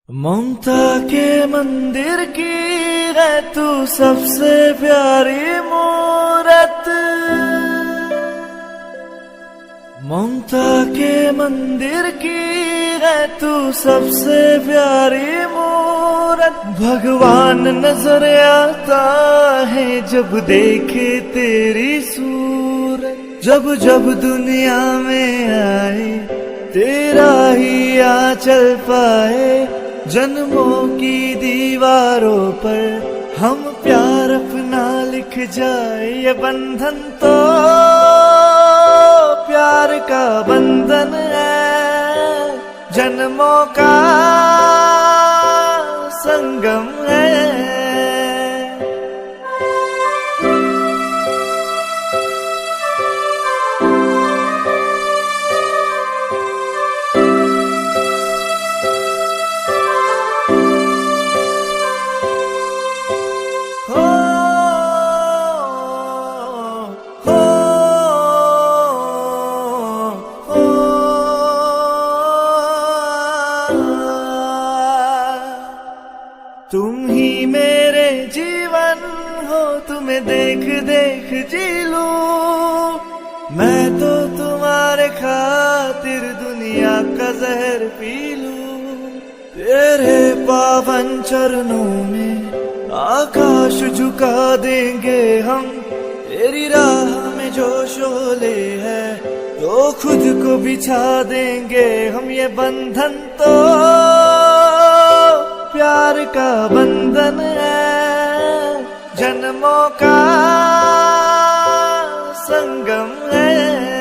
ममता के मंदिर की है तू सबसे प्यारी मूरत। ममता के मंदिर की है तू सबसे प्यारी मूरत। भगवान नजर आता है जब देखे तेरी सूरत। जब जब दुनिया में आए तेरा ही आंचल पाए। जन्मों की दीवारों पर हम प्यार अपना लिख जाए। ये बंधन तो प्यार का बंधन है, जन्मों का संगम है। तुम ही मेरे जीवन हो, तुम्हें देख देख जी लूं। मैं तो तुम्हारे खातिर दुनिया का जहर पी लूं। तेरे पावन चरणों में आकाश झुका देंगे हम। तेरी राह में जो शोले है तो खुद को बिछा देंगे हम। ये बंधन तो प्यार का बंधन है, जन्मों का संगम है।